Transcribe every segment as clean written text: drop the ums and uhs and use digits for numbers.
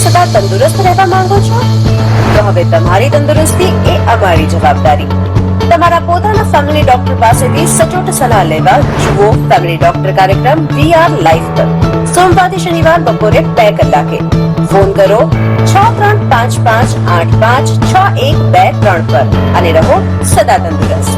સદા તંદુરસ્ત રહેવા માંગો છો? તો હવે તમારી તંદુરસ્તી એ અમારી જવાબદારી. તમારા પોતાના ફેમિલી ડોક્ટર પાસેથી સચોટ સલાહ લેવા જુઓ ફેમિલી ડોક્ટર કાર્યક્રમ VR લાઈવ પર સોમવારથી શનિવાર બપોરે 2 કલાકે. ફોન કરો 6355856123 પર અને રહો સદા તંદુરસ્ત.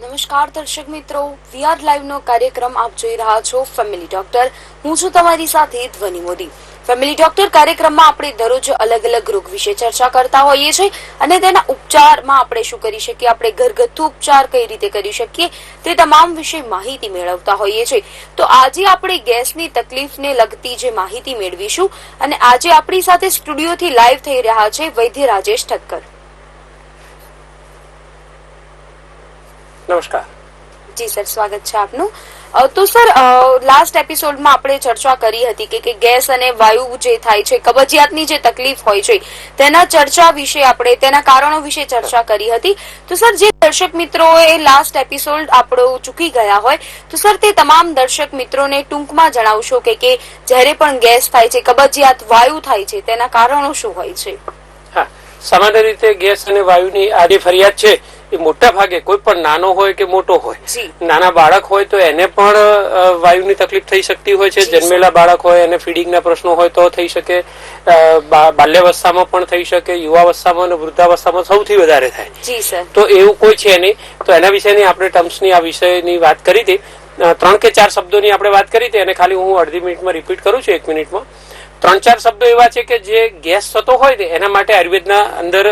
નમસ્કાર દર્શક મિત્રો, VR લાઈવ નો કાર્યક્રમ આપ જોઈ રહ્યા છો ફેમિલી ડોક્ટર. હું છું તમારી સાથે ધ્વનિ મોદી. ફેમિલી ડોક્ટર કાર્યક્રમમાં આપણે દરરોજ અલગ અલગ રોગ વિશે ચર્ચા કરતા હોઈએ છીએ અને તેના ઉપચારમાં આપણે શું કરી શકીએ, આપણે ઘરગથ્થુ ઉપચાર કઈ રીતે કરી શકીએ તે તમામ વિશે માહિતી મેળવતા હોઈએ છીએ. તો આજે આપણે ગેસની તકલીફને લગતી જે માહિતી મેળવીશું અને આજે આપણી સાથે સ્ટુડિયોથી લાઈવ થઈ રહ્યા છે વૈદ્ય રાજેશ ઠક્કર. નમસ્કાર. જી સર, સ્વાગત છે આપનું. તો સર, લાસ્ટ એપિસોડમાં આપણે ચર્ચા કરી હતી કે ગેસ અને વાયુ જે થાય છે, કબજિયાતની જે તકલીફ હોય છે તેના ચર્ચા વિશે આપણે તેના કારણો વિશે ચર્ચા કરી હતી. તો સર, જે દર્શક મિત્રોએ લાસ્ટ એપિસોડ આપણો ચૂકી ગયા હોય તો સર તે તમામ દર્શક મિત્રોને ટૂંકમાં જણાવશો કે જ્યારે પણ ગેસ થાય છે, કબજિયાત વાયુ થાય છે તેના કારણો શું હોય છે? હા, સામાન્ય રીતે ગેસ અને વાયુની આ જે ફરિયાદ છે એ મોટા ભાગે કોઈ પણ નાનો હોય કે મોટો હોય, નાના બાળક હોય તો એને પણ વાયુની તકલીફ થઈ શકતી હોય છે. જન્મેલા બાળક હોય એને ફીડિંગના પ્રશ્નો હોય તો થઈ શકે, બાલ્યાવસ્થામાં પણ થઈ શકે, યુવાવસ્થામાં અને વૃદ્ધાવસ્થામાં સૌથી વધારે થાય. તો એવું કોઈ છે નહીં. તો એના વિશેની આપણે ટર્મ્સની આ વિષયની વાત કરી હતી. 3 કે 4 શબ્દોની આપણે વાત કરી હતી અને ખાલી હું અડધી મિનિટમાં રિપીટ કરું છું, 1 મિનિટમાં. 3-4 શબ્દો એવા છે કે જે ગેસ થતો હોય ને એના માટે આયુર્વેદના અંદર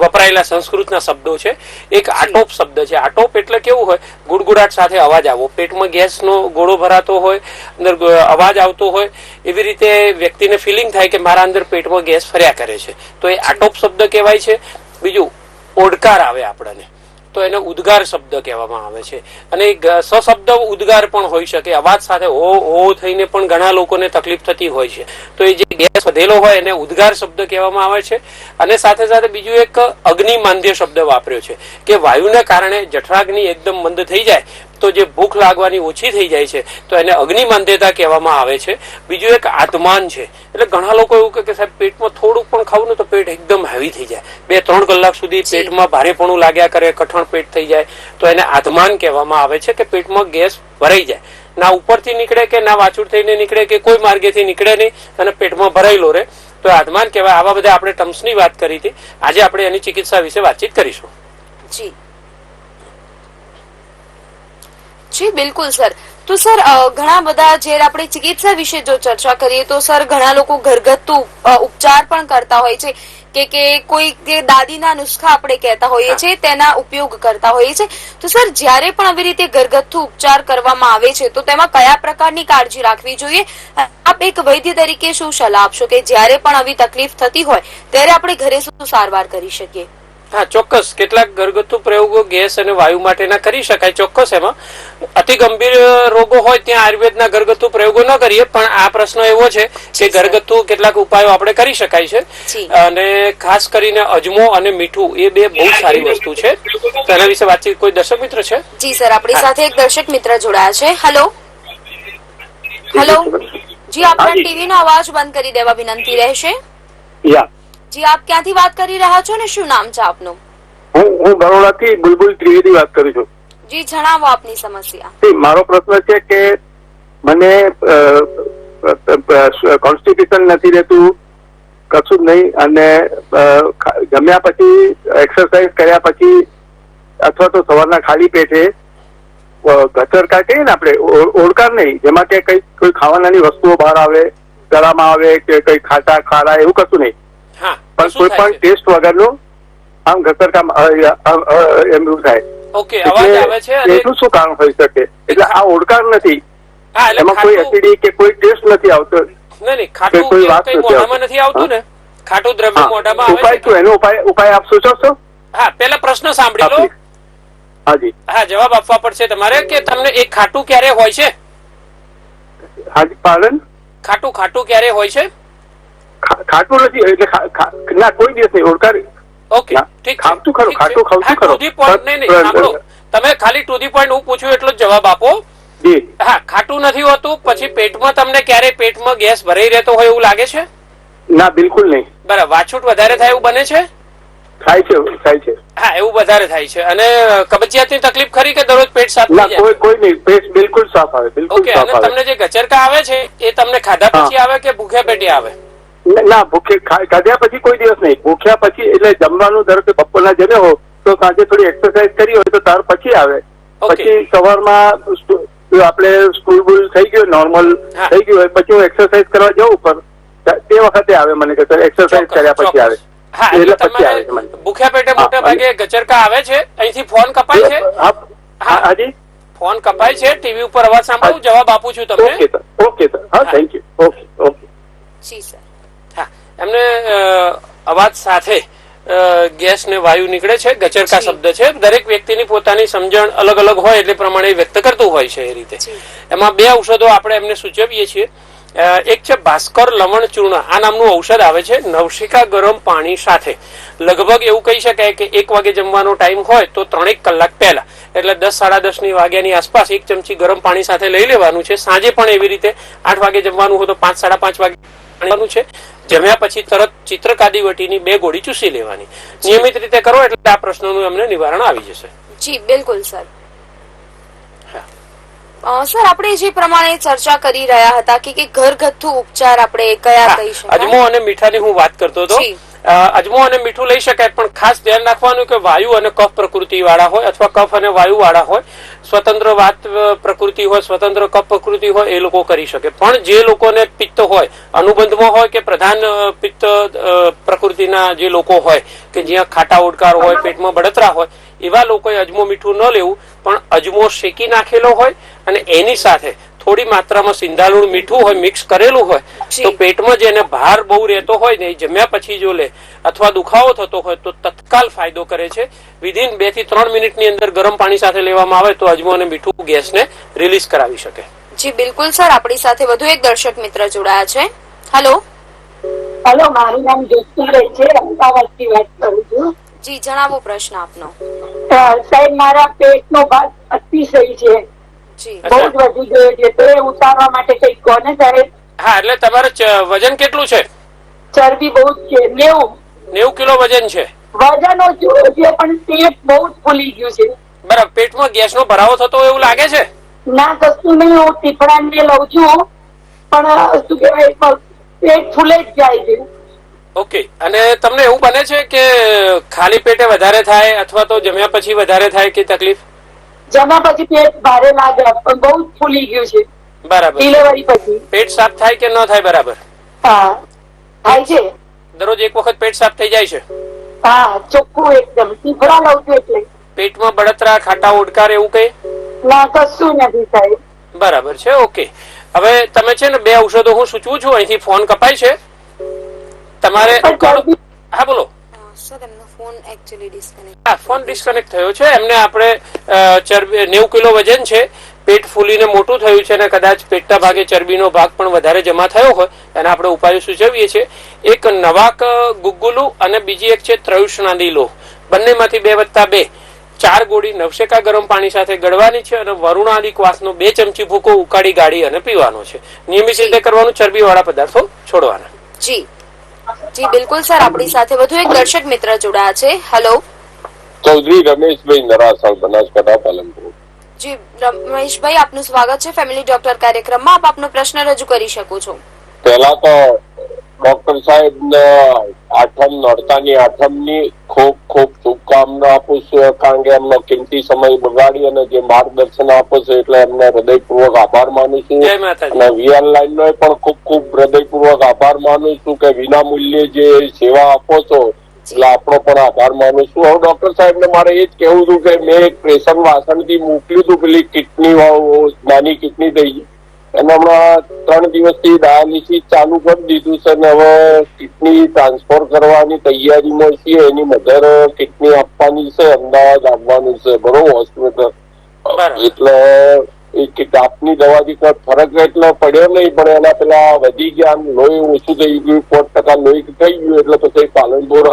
વપરાયેલા સંસ્કૃતના શબ્દો છે. એક આટોપ શબ્દ છે. આટોપ એટલે કેવું હોય, ગુડગુડાટ સાથે અવાજ આવવો, પેટમાં ગેસનો ગોળો ભરાતો હોય, અંદર અવાજ આવતો હોય, એવી રીતે વ્યક્તિને ફિલિંગ થાય કે મારા અંદર પેટમાં ગેસ ફર્યા કરે છે, તો એ આટોપ શબ્દ કહેવાય છે. બીજું, ઓડકાર આવે આપણને તો એને ઉદ્ગાર શબ્દ કહેવામાં આવે છે. અને સશબ્દ ઉદ્ગાર પણ હોઈ શકે, અવાજ સાથે હો હો થઈને પણ ઘણા લોકોને તકલીફ થતી હોય છે. તો એ જે ગેસ વધેલો હોય એને ઉદ્ગાર શબ્દ કહેવામાં આવે છે. અને સાથે સાથે બીજું એક અગ્નિમાંદ્ય શબ્દ વાપર્યો છે કે વાયુને કારણે જઠરાગ્નિ એકદમ મંદ થઈ જાય તો જે ભૂખ લાગવાની ઓછી થઈ જાય છે તો એને અગ્નિમાંદ્યતા કહેવામાં આવે છે. બીજું એક આત્માન છે. એટલે ઘણા લોકો એવું કે સાહેબ પેટમાં થોડુંક પણ ખાવું ને તો પેટ એકદમ હેવી થઈ જાય, 2-3 કલાક સુધી પેટમાં ભારેપણું લાગ્યા કરે, કઠણ પેટ થઈ જાય, તો એને આત્માન કહેવામાં આવે છે કે પેટમાં ગેસ ભરાઈ જાય, ના ઉપરથી નીકળે કે ના વાછુડ થઈને નીકળે કે કોઈ માર્ગેથી નીકળે નહીં અને પેટમાં ભરાયેલો રહે, તો આત્માન કહેવાય. આવા બધા આપણે ટર્મ્સની વાત કરી હતી. આજે આપણે એની ચિકિત્સા વિશે વાતચીત કરીશું. જી બિલકુલ સર. તો સર, ઘણા બધા જે આપણે ચિકિત્સા વિશે જો ચર્ચા કરીએ તો સર ઘણા લોકો ઘરગથ્થુ ઉપચાર પણ કરતા હોય છે કે કોઈ દાદીના નુસ્ખા આપણે કહેતા હોઈએ છીએ તેના ઉપયોગ કરતા હોઈએ છીએ. તો સર, જ્યારે પણ આવી રીતે ઘરગથ્થુ ઉપચાર કરવામાં આવે છે તો તેમાં કયા પ્રકારની કાળજી રાખવી જોઈએ? આપ એક વૈદ્ય તરીકે શું સલાહ આપશો કે જ્યારે પણ આવી તકલીફ થતી હોય ત્યારે આપણે ઘરે શું સારવાર કરી શકીએ? હા, ચોક્કસ. કેટલાક ઘરગથ્થુ પ્રયોગો ગેસ અને વાયુ માટેના કરી શકાય. ચોક્કસ એમાં અતિ ગંભીર રોગો હોય ત્યાં આયુર્વેદના ઘરગથ્થુ પ્રયોગો ન કરીએ, પણ આ પ્રશ્ન એવો છે કે ઘરગથ્થુ કેટલાક ઉપાયો આપણે કરી શકાય છે. અને ખાસ કરીને અજમો અને મીઠું એ બે બહુ સારી વસ્તુ છે. તો એના વિશે વાતચીત કોઈ દર્શક મિત્ર છે? જી સર, આપણી સાથે એક દર્શક મિત્ર જોડાયા છે. હેલો હેલો જી, આપના ટીવી નો અવાજ બંધ કરી દેવા વિનંતી રહેશે. જી, આપ ક્યાંથી વાત કરી રહ્યા છો ને શું નામ છે આપનું? હું બરોડાથી બુલબુલ ત્રિવેદી વાત કરું છું. જી, જણાવો આપની સમસ્યા. મારો પ્રશ્ન છે કે મને કોન્સ્ટિટ્યુશન નથી રહેતું, કશું જ નહીં, અને જમ્યા પછી એક્સરસાઇઝ કર્યા પછી અથવા તો સવારના ખાલી પેટે ઘચરકાર કહીએ ને આપણે, ઓળકાર નહીં, જેમાં કે કોઈ ખાવાનાની વસ્તુઓ બહાર આવે, ગળામાં આવે કે કઈ ખારા એવું કશું નહીં, પણ કોઈ પણ ટેસ્ટ વગરનું આમ ઘસરકામ એમ થાય. ઓકે, અવાજ આવે છે. એનું શું કારણ હોઈ શકે? એટલે આ ઓળકાર નથી, એમાં કોઈ એસિડી કે કોઈ ટેસ્ટ નથી આવતો. નહીં, ખાટું કોઈ વાત મોઢામાં નથી આવતું ને, ખાટું દ્રવ્ય મોઢામાં આવે ઉપાય શું? એનો ઉપાય આપ સૂચવશો? હા, પેલા પ્રશ્ન સાંભળી લો. હાજી. હા, જવાબ આપવા પડશે તમારે કે તમને એક ખાટું ક્યારે હોય છે? હાજી, પાલન. ખાટું ક્યારે હોય છે? ખાટું નથી એટલે ના કોઈ દિવસ નહીં. ઓળકાર ઓકે, ઠીક. ખાવતું ખરું, ખાટું ખાવતું ખરું. નહીં, સાંભળો, તમે ખાલી ટુ ધી પોઈન્ટ હું પૂછ્યું એટલો જ જવાબ આપો. જી હા, ખાટું નથી હોતું. પછી પેટમાં તમને ક્યારેય પેટમાં ગેસ ભરાઈ રહેતો હોય એવું લાગે છે? ના બિલકુલ નહીં. બરાબર. વાછૂટ વધારે થાય એવું બને છે? થાય છે. હા, એવું વધારે થાય છે. અને કબજિયાતની તકલીફ ખરી કે દરરોજ પેટ સાફ ના થઈ જાય? કોઈ નહીં, પેટ બિલકુલ સાફ આવે, બિલકુલ ઓકે. સાફ અને આવે. તમને જે ગચરકા આવે છે એ તમને ખાધા પછી આવે કે ભૂખ્યા પેટે આવે? ના ભૂખે ખાધ્યા પછી કોઈ દિવસ નહીં, ભૂખ્યા પછી એટલે જમવાનું ધારો કે બપોરના જમ્યો હો તો સાંજે થોડી એક્સરસાઇઝ કરી હોય તો ત્યાર પછી આવે. પછી સવારમાં આપણે સ્કૂલ બુલ થઈ ગયું, નોર્મલ થઈ ગયું હોય પછી હું એક્સરસાઇઝ કરવા જાઉં ઉપર તે વખતે આવે મને કે એક્સરસાઇઝ કર્યા પછી આવે. હા, એટલે તમારે ભૂખ્યા પેટે મોટા ભાગે ગચરકા આવે છે. અહીંથી ફોન કપાય છે? હાજી ફોન કપાય છે. ટીવી ઉપર અવાજ સાંભળું, જવાબ આપું છું તમને. ઓકે સર, ઓકે સર, હા થેન્ક યુ. ઓકે. જી સર. હા, એમને અવાજ સાથે ગેસ ને વાયુ નીકળે છે. ગચરકા શબ્દ છે. દરેક વ્યક્તિની પોતાની સમજણ અલગ અલગ હોય એટલે પ્રમાણે વ્યક્ત કરતું હોય છે એ રીતે. એમાં બે ઔષધો આપણે એમને સૂચવીએ છીએ. એક છે ભાસ્કર લવણ ચૂર્ણ. આ નામનું ઔષધ આવે છે. નવશિકા ગરમ પાણી સાથે લગભગ એવું કહી શકાય કે 1 વાગે જમવાનો ટાઈમ હોય તો 3 કલાક પહેલા એટલે 10 સાડા 10 વાગ્યાની આસપાસ 1 ચમચી ગરમ પાણી સાથે લઈ લેવાનું છે. સાંજે પણ એવી રીતે 8 વાગે જમવાનું હોય તો 5 સાડા 5 વાગે લેવાનું છે. જમ્યા પછી તરત ચિત્રકાદી વટીની 2 ગોળી ચૂસી લેવાની. નિયમિત રીતે કરો એટલે આ પ્રશ્નોનું એમને નિવારણ આવી જશે. જી બિલકુલ સર. સર, આપણે જે પ્રમાણે ચર્ચા કરી રહ્યા હતા કે ઘરગથ્થુ ઉપચાર આપણે કયા કહી શકાય? અજમો અને મીઠાની હું વાત કરતો હતો. અજમો અને મીઠું લઈ શકાય, પણ ખાસ ધ્યાન રાખવાનું કે વાયુ અને કફ પ્રકૃતિ વાળા હોય અથવા કફ અને વાયુ વાળા હોય, સ્વતંત્ર વાત પ્રકૃતિ હોય, સ્વતંત્ર કફ પ્રકૃતિ હોય એ લોકો કરી શકે. પણ જે લોકોને પિત્ત હોય, અનુબંધમાં હોય કે પ્રધાન પિત્ત પ્રકૃતિના જે લોકો હોય કે જ્યાં ખાટા ઓડકાર હોય, પેટમાં બળતરા હોય, એવા લોકોએ અજમો મીઠું ન લેવું. પણ અજમો શેકી નાખેલો હોય અને એની સાથે થોડી માત્રામાં સિંધાલુણ મીઠું હોય, મિક્સ કરેલું હોય તો પેટમાં જેને ભાર બહુ રહેતો હોય ને એ જમ્યા પછી જો લે અથવા દુખાવો થતો હોય તો તત્કાલ ફાયદો કરે છે. વિધિન 2 થી 3 મિનિટની અંદર ગરમ પાણી સાથે લેવામાં આવે તો અજમો અને મીઠું ગેસને રિલીઝ કરાવી શકે. જી બિલકુલ સર. આપણી સાથે વધુ એક દર્શક મિત્ર જોડાયા છે. હેલો. મારું નામ જ્યોતિ છે, અમદાવાદથી વાત કરું છું. જી જણાવો પ્રશ્ન આપનો. સાહેબ, મારા પેટનો ભાગ અતિશય છે, બહુ જ વધી ગયો છે, તો એ ઉતારવા માટે કઈ કોને સાહેબ? હા, એટલે તમારે વજન કેટલું છે? ચરબી બહુ જ છે, 90 કિલો વજન છે. વજન ઓછું છે પણ પેટ બહુ જ ફૂલી ગયું છે. બરાબર. પેટમાં ગેસનો ભરાવો થતો એવું લાગે છે? ના કશું નહીં, હું ટીફડાને લઉં છું પણ શું કહેવાય પેટ ફૂલે જ જાય છે. ઓકે. અને તમને એવું બને છે કે ખાલી પેટે વધારે થાય અથવા તો જમ્યા પછી વધારે થાય કે તકલીફ? જમ્યા પછી પેટ ભારે લાગે પણ બહુ જ ફૂલી ગયું છે. બરાબર. ડિલિવરી પછી પેટ સાફ થાય કે ન થાય? બરાબર. હા થાય છે. દરરોજ એક વખત પેટ સાફ થઈ જાય છે? હા, ચોખ્ખું એકદમ. ટીફડા લઉં છું એટલે. પેટમાં બળતરા, ખાટા ઓડકાર એવું કઈ? ના કશું નથી સાહેબ. બરાબર છે. ઓકે. હવે તમે છે ને 2 ઔષધો હું સૂચવું છું. અહીંથી ફોન કપાય છે તમારે. હા બોલો. સર, એમનો ફોન એક્ચ્યુઅલી ડિસ્કનેક્ટ. હા, ફોન ડિસ્કનેક્ટ થયો છે. એમને આપણે 90 કિલો વજન છે, પેટ ફૂલીને મોટું થયું છે અને કદાચ પેટના ભાગે ચરબીનો ભાગ પણ વધારે જમા થયો હોય એના આપણે ઉપાયો સૂચવીએ છીએ. એક નવાક ગુગ્ગુલુ અને બીજી એક છે ત્રયુષ્ણાદી લોહ. બંનેમાંથી 2+2 4 ગોળી નવશેકા ગરમ પાણી સાથે ગળવાની છે અને વરુણાદી ક્વાસનો 2 ચમચી ભૂકો ઉકાળી ગાળી અને પીવાનો છે. નિયમિત રીતે કરવાનું. ચરબી વાળા પદાર્થો છોડવાના. જી જી બિલકુલ સર. આપણી સાથે વધુ એક દર્શક મિત્ર જોડાયા છે. હેલો. ચૌધરી રમેશભાઈ, નરાસણ, બનાસકાંઠા, પાલનપુર. જી રમેશભાઈ, આપનું સ્વાગત છે ફેમિલી ડોક્ટર કાર્યક્રમમાં. આપ આપનો પ્રશ્ન રજૂ કરી શકો છો. પહેલા તો ડોક્ટર સાહેબ ને નોરતાની આઠમની ખૂબ ખૂબ શુભકામના આપું છું, કારણ કે એમનો કિંમતી સમય બગાડી અને જે માર્ગદર્શન આપો છો એટલે એમને હૃદયપૂર્વક આભાર માનું છું. અને વીઆર લાઈન નો પણ ખૂબ ખૂબ હૃદયપૂર્વક આભાર માનું છું કે વિના મૂલ્યે જે સેવા આપો છો એટલે આપણો પણ આભાર માનું છું. હવે ડોક્ટર સાહેબ ને મારે એ જ કેવું હતું કે મેં એક પ્રેશર વાસણ થી મોકલ્યું હતું, પેલી કિડની નાની કિડની થઈ ગઈ એને હમણાં 3 દિવસથી ડાયાલિસિસ ચાલુ કરી દીધું છે અને હવે કિડની ટ્રાન્સફર કરવાની તૈયારીમાં છીએ. એની મધર કિડની આપવાની છે, અમદાવાદ આવવાનું છે બરોબર હોસ્પિટલ. એટલે આપની દવાથી કઈ ફરક એટલે પડ્યો નહીં, પણ એના પેલા વધી ગયા, લોહી ઓછું થઈ ગયું, 4% લોહી થઈ ગયું એટલે પછી પાલનપુર.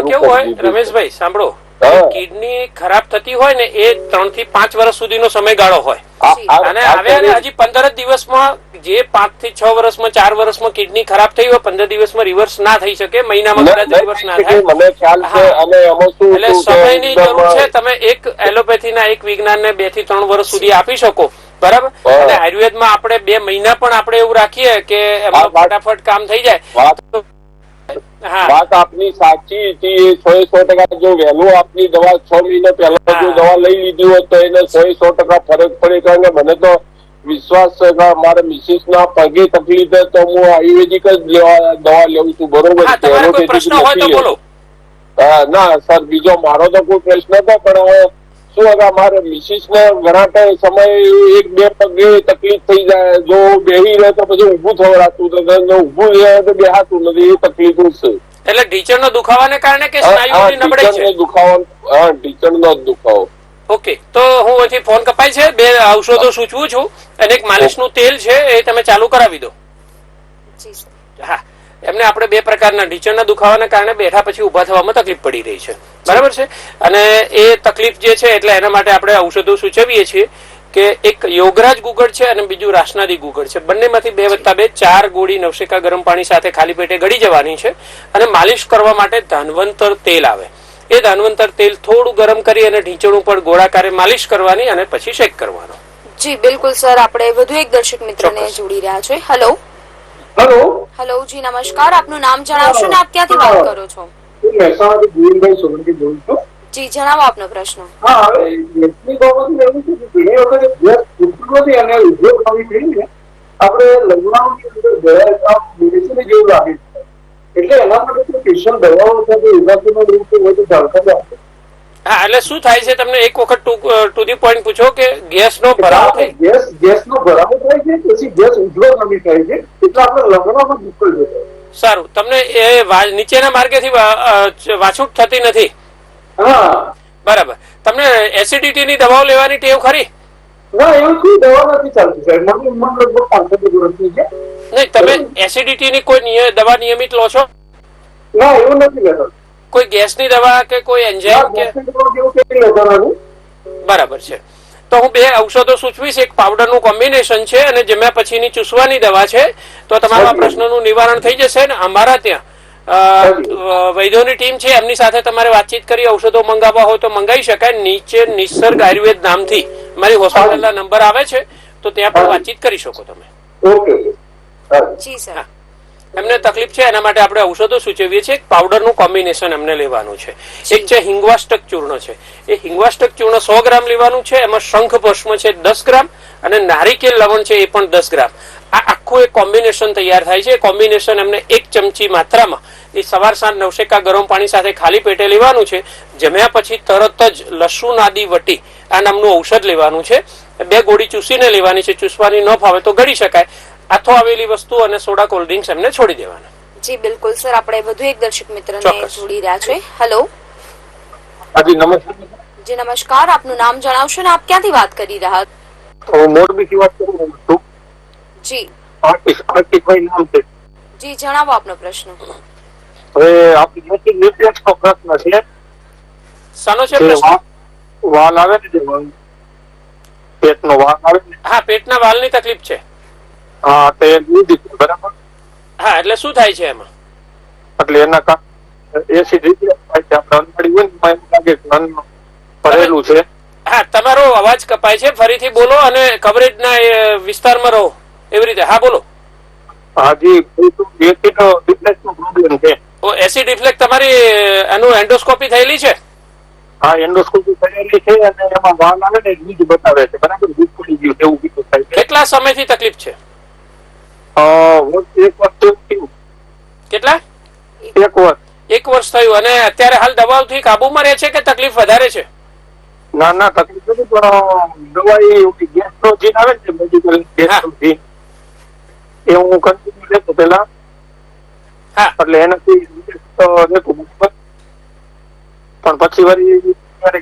કેવું હોય રમેશભાઈ, સાંભળો, કિડની ખરાબ થતી હોય ને એ 3 થી 5 વર્ષ સુધીનો સમયગાળો હોય અને હવે હજી 15 દિવસમાં જે 5 થી 6 વર્ષમાં 4 વર્ષમાં કિડની ખરાબ થઈ હોય 15 દિવસમાં રિવર્સ ના થઈ શકે, મહિનામાં કદાચ રિવર્સ ના થાય. મને ખ્યાલ છે. અને એમાં શું એટલે સમયની જરૂર છે. તમે એક એલોપેથીના એક વિજ્ઞાનને 2 થી 3 વર્ષ સુધી આપી શકો, બરાબર. અને આયુર્વેદમાં આપણે 2 મહિના પણ આપણે એવું રાખીએ કે એમાં ફટાફટ કામ થઈ જાય. વાત આપની સાચી હતી. 100% જો વહેલું આપની દવા 6 મહિના પહેલા જો દવા લઈ લીધી હોત તો એને 100% ફરક પડે. કારણ કે મને તો વિશ્વાસ છે કે મારા મિસિસ ના પગે તકલીફ છે તો હું આયુર્વેદિક જ દવા લેવું છું, બરોબર. ના સર, બીજો મારો તો કોઈ પ્રશ્ન હતો, પણ હવે શું હતા મારે મિસિસ ને ઘણા સમય 1-2 પગે તકલીફ થઈ જાય. જો બેહી રહે તો પછી ઊભું થવડાતું, ઊભું રહે તો બેહાતું નથી. એ તકલીફ છે. એટલે ઢીચણનો દુખાવાને કારણે કે સ્નાયુઓની નબળાઈ છે? દુખાવો, ઢીચણનો જ દુખાવો. ઓકે, તો હું અહીંથી ફોન કપાય છે. 2 ઔષધો સૂચવું છું અને એક માલિશનું તેલ છે એ તમે ચાલુ કરાવી દો. હા, એમને આપણે 2 પ્રકારના ઢીચણના દુખાવાના કારણે બેઠા પછી ઉભા થવામાં તકલીફ પડી રહી છે, બરાબર છે. અને એ તકલીફ જે છે એટલે એના માટે આપણે ઔષધો સૂચવીએ છીએ કે એક યોગરાજ ગુગળ છે અને બીજું રાસનાદી ગુગળ છે. બંનેમાંથી 2+2 4 ગોળી નવશેકા ગરમ પાણી સાથે ખાલી પેટે ગળી જવાની છે. અને માલિશ કરવા માટે ધાન્વંતર તેલ આવે, એ ધાન્વંતર તેલ થોડું ગરમ કરી અને ઢીંચણ ઉપર ગોળાકારે માલિશ કરવાની અને પછી શેક કરવાનો. જી બિલકુલ સર, આપણે વધુ એક દર્શક મિત્રને જોડી રહ્યા છે. હેલો હેલો જી નમસ્કાર, આપનું નામ જણાવશો ને આપ ક્યાંથી વાત કરો છો? મહેસાણાથી ગોવિંદભાઈ સોલંકી બોલું છું. જી જણાવો આપનો પ્રશ્ન. હા, હવે ગેસની બાબત એવું છે કે ઘણી વખત ગેસ ખૂટતું નથી અને ઉદ્યોગ આવી થઈને આપણે લગ્નની અંદર ગયા મેડિસિન જેવું લાગે છે. એટલે એના માટે સ્પેશિયલ દવાઓ છે કે ઇલાજનો રૂપ હોય તો જાણકારી આપો. હા, એટલે શું થાય છે તમને એક વખત ટુ ધી પોઈન્ટ પૂછો કે ગેસનો ભરાવો થાય? ગેસનો ભરાવો થાય છે પછી ગેસ ઉજળો નમી થાય છે એટલે આપણે લગ્નમાં મુશ્કેલ છે. સારું, તમને એ નીચેના માર્ગેથી વાછૂટ થતી નથી? હા બરાબર. તમને એસિડિટી ની દવાઓ લેવાની ટેવ ખરી? ના, એવું કોઈ દવા નથી ચાલતી સાહેબ. મને ઉંમર લગભગ 65 વર્ષની છે. નહીં, તમે એસિડિટી ની કોઈ દવા નિયમિત લો છો? ના, એવું નથી લેતો. કોઈ ગેસની દવા કે કોઈ એન્ઝાઇમ કે? બરાબર છે. તો હું 2 ઔષધો સૂચવીશ. એક પાવડરનું કોમ્બિનેશન છે અને જમ્યા પછીની ચૂસવાની દવા છે. તો તમારા પ્રશ્નનું નિવારણ થઈ જશે. ને અમારા ત્યાં વૈદ્યોની ટીમ છે, એમની સાથે તમારે વાતચીત કરી ઔષધો મંગાવવા હોય તો મંગાવી શકાય. નીચે નિસર્ગ આયુર્વેદ નામથી મારી હોસ્પિટલના નંબર આવે છે, તો ત્યાં પણ વાતચીત કરી શકો તમે. જી સર, એમને તકલીફ છે એના માટે આપણે ઔષધો સૂચવીએ છીએ. એક પાવડરનું કોમ્બિનેશન એમને લેવાનું છે. એક છે હિંગવાષ્ટક ચૂર્ણ છે. એ હિંગવાષ્ટક ચૂર્ણ 100 ગ્રામ લેવાનું છે. એમાં શંખ ભસ્મ છે 10 ગ્રામ અને નારિકેલ લવણ છે એ પણ 10 ગ્રામ. આ આખું એક કોમ્બિનેશન તૈયાર થાય છે. કોમ્બિનેશન એમને 1 ચમચી માત્રામાં એ સવાર સાંજ નવશેકા ગરમ પાણી સાથે ખાલી પેટે લેવાનું છે. જમ્યા પછી તરત જ લસુણ આદિ વટી આ નામનું ઔષધ લેવાનું છે. 2 ગોળી ચૂસીને લેવાની છે. ચૂસવાની ન ફાવે તો ગળી શકાય. આથો આવેલી વસ્તુ અને સોડા કોલ્ડ ડ્રિંક્સ એમને છોડી દેવાના. જી બિલકુલ સર, આપણે વધુ એક દર્શક મિત્રને જોડી રહ્યા છે. હેલો જી નમસ્કાર, આપનું નામ જણાવશો ને આપ ક્યાંથી વાત કરી રહ્યા છો? હું મોરબીથી વાત કરું છું. જી આર્ટિકભાઈ નામ છે. જી જણાવો આપનો પ્રશ્ન. હવે આપણી ન્યુટ્રિયન્સનો પ્રશ્ન છે. શાનો છે પ્રશ્ન? વાલ આવે ને, પેટનો વાલ આવે ને. હા, પેટના વાલની તકલીફ છે. હા, તે લીધી બરાબર. હા, એટલે શું થાય છે એમાં? એટલે એના કારણે એસિડ રિફ્લેક્સ થાય છે. આપણે અનપડી હોય ને એમ લાગે કે અન્ન ભરેલું છે. હા, તમારો અવાજ કપાય છે, ફરીથી બોલો અને કવરેજના વિસ્તારમાં રહો એવી રીતે. હા બોલો. હાજી, એસિડ રિફ્લેક્સનો પ્રોબ્લેમ છે. એસિડ રિફ્લેક્સ તમારી એનું એન્ડોસ્કોપી થયેલી છે? હા, એન્ડોસ્કોપી થયેલી છે અને એમાં વાલ આવે ને બીજ બતાવે છે. બરાબર, બીજ પડી ગયું એવું કીધું થાય છે. કેટલા સમયથી તકલીફ છે? 1 વર્ષ થયું. કેટલા? 1 વર્ષ. 1 વર્ષ થયું. અને અત્યારે હાલ દવાઓથી કાબુમાં રહે છે કે તકલીફ વધારે છે? ના ના, તકલીફ નથી, પણ દવાઈ ગેસનો જીન આવે ને મેડિકલ ગેસનો જીન એ હું કન્ટિન્યુ લેતો પેલા. હા, એટલે એનાથી રહેતું, પણ પછી વળી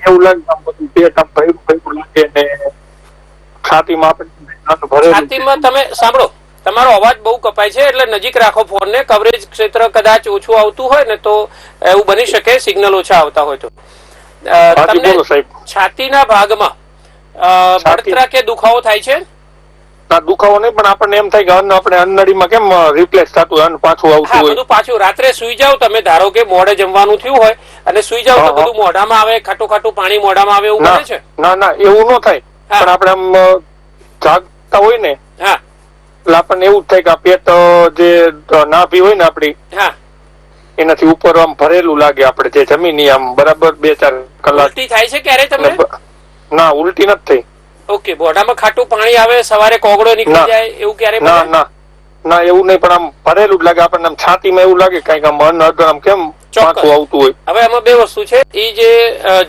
એવું લાગે આમ બધું પેટ આમ ભર્યું લાગે ને છાતીમાં આપણે ભરેલું. છાતીમાં તમે સાંભળો, તમારો અવાજ બહુ કપાય છે એટલે નજીક રાખો ફોનને. કવરેજ ક્ષેત્ર કદાચ ઓછું આવતું હોય ને તો એવું બની શકે, સિગ્નલ ઓછા આવતા હોય તો. હાજી, બોલો સાહેબ. છાતીના ભાગમાં બળતરા કે દુખાવો થાય છે? ના, દુખાવો નહીં, પણ આપણને એમ થાય કે આપણે અન્નળીમાં કેમ રિપ્લેસ થતું અન્ન પાછું આવતું હા, હોય. બધું પાછું. રાત્રે સુઈ જાવ તમે, ધારો કે મોડે જમવાનું થયું હોય અને સુઈ જાવ તો બધું મોઢામાં આવે, ખાટું ખાટું પાણી મોઢામાં આવે, એવું બને છે? ના ના, એવું ન થાય, પણ આપણે આમ જાગતા હોય ને હા, એટલે આપણને એવું જ થાય કે આ પેટ જે નાભી હોય ને આપડી, હા, એનાથી ઉપર આમ ભરેલું લાગે. આપણે જે જમીન આમ બરાબર 2-4 કલાક. ઉલટી થાય છે ક્યારે તમને? ના, ઉલટી નથી થઈ. ઓકે, મોઢામાં ખાટું પાણી આવે, સવારે કોગળો નીકળી જાય, એવું ક્યારે ના બને? ના ના, એવું નહીં, પણ આમ ભરેલું જ લાગે આપણને. આમ છાતીમાં એવું લાગે કઈક આમ અન્ન આમ કેમ પાછું આવતું હોય. હવે આમાં બે વસ્તુ છે. એ જે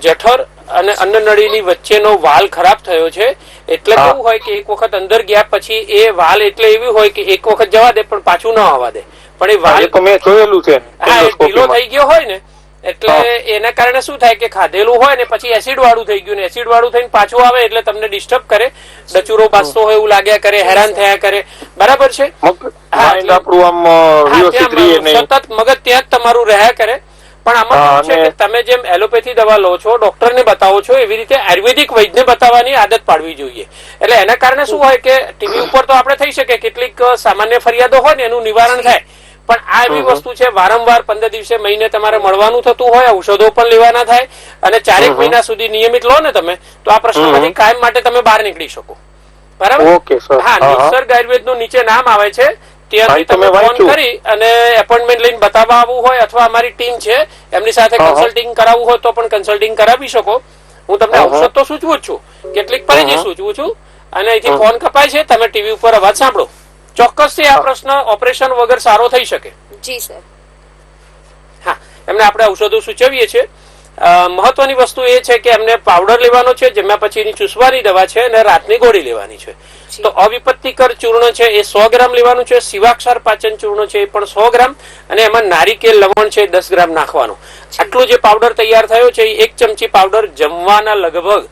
જઠર અને અન્નનળીની વચ્ચેનો વાલ ખરાબ થયો છે, એટલે કેવું હોય કે એક વખત અંદર ગયા પછી એ વાલ એટલે એવી હોય કે એક વખત જવા દે પણ પાછું ન આવવા દે. પણ એ વાલ તો મેં જોયેલું છે. હા, એ ઢીલો થઈ ગયો હોય ને, એટલે એના કારણે શું થાય કે ખાધેલું હોય ને પછી એસિડ વાળું થઈ ગયું ને એસિડ વાળું થઈને પાછું આવે એટલે તમને ડિસ્ટર્બ કરે, ડચુરો બાસતો હોય એવું લાગ્યા કરે, હેરાન થયા કરે. બરાબર છે? સતત મગજ ત્યાં જ તમારું રહ્યા કરે. પણ આમાં શું છે કે તમે જેમ એલોપેથી દવા લો છો, ડોક્ટરને બતાવો છો, એવી રીતે આયુર્વેદિક વૈદ્યને બતાવવાની આદત પાડવી જોઈએ. એટલે એના કારણે શું હોય કે ટીવી ઉપર તો આપણે થઈ શકે, કેટલીક સામાન્ય ફરિયાદો હોય ને એનું નિવારણ થાય. પણ આ એવી વસ્તુ છે, વારંવાર 15 દિવસે, મહિને તમારે મળવાનું થતું હોય, ઔષધો પણ લેવાના થાય અને 4 મહિના સુધી નિયમિત લો ને તમે, તો આ પ્રશ્નમાંથી કાયમ માટે તમે બહાર નીકળી શકો. બરાબર? હા, નિસર્ગ આયુર્વેદ નું નીચે નામ આવે છે, ત્યાંથી તમે ફોન કરી અને એપોઇન્ટમેન્ટ લઈને બતાવવા આવવું હોય, અથવા અમારી ટીમ છે એમની સાથે કન્સલ્ટિંગ કરાવવું હોય તો પણ કન્સલ્ટિંગ કરાવી શકો. હું તમને ઔષધ તો સૂચવું જ છું, કેટલીક પરિચય સૂચવું છું, અને અહીંથી ફોન કપાય છે, તમે ટીવી ઉપર અવાજ સાંભળો. ચોક્કસથી આ પ્રશ્ન ઓપરેશન વગર સારો થઈ શકે. જી સર. હા, એમને આપણે ઔષધો સૂચવીએ છીએ. મહત્વની વસ્તુ એ છે કે એમને પાવડર લેવાનો છે, જેમાં પછીની ચૂસવાની દવા છે, અને રાતની ગોળી લેવાની છે. તો અવિપત્તિકર ચૂર્ણ છે એ 100 ગ્રામ લેવાનું છે, શિવાક્ષાર પાચન ચૂર્ણ છે એ પણ 100 ગ્રામ, અને એમાં નારિકેલ લવણ છે 10 ગ્રામ નાખવાનું. આટલું જે પાવડર તૈયાર થયો છે એ 1 ચમચી પાવડર જમવાના લગભગ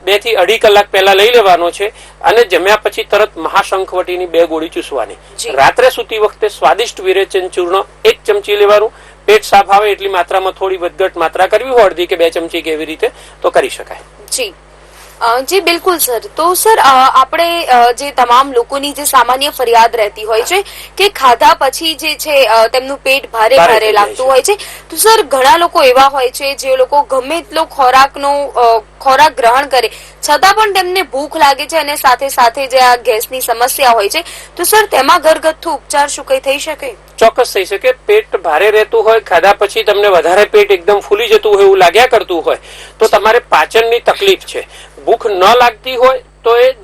2 થી 2.5 કલાક પહેલા લઈ લેવાનો છે, અને જમ્યા પછી તરત મહાશંખવટીની 2 ગોળી ચૂસવાની. રાત્રે સૂતી વખતે સ્વાદિષ્ટ વિરેચન ચૂર્ણ 1 ચમચી લેવાનું. પેટ સાફ આવે એટલી માત્રામાં થોડી વધઘટ માત્રા કરવી હોય, અડધી કે 2 ચમચી કેવી રીતે તો કરી શકાય. જી જી બિલકુલ સર. તો સર આપણે જે તમામ લોકોની જે સામાન્ય ફરિયાદ રહેતી હોય છે કે ખાધા પછી જે છે તેમનું પેટ ભારે ભારે લાગતું હોય છે, તો સર ઘણા લોકો એવા હોય છે જે લોકો ગમે એટલો ખોરાક ગ્રહણ કરે છતાં પણ તેમને ભૂખ લાગે છે અને સાથે સાથે જે આ ગેસની સમસ્યા હોય છે, તો સર તેમાં ઘરગથ્થુ ઉપચાર શું કઈ થઈ શકે? ચોક્કસ થઈ શકે. પેટ ભારે રહેતું હોય, ખાધા પછી તમને વધારે પેટ એકદમ ફૂલી જતું હોય એવું લાગ્યા કરતું હોય, તો તમારે પાચનની તકલીફ છે. ભૂખ ન લાગતી હોય તો એ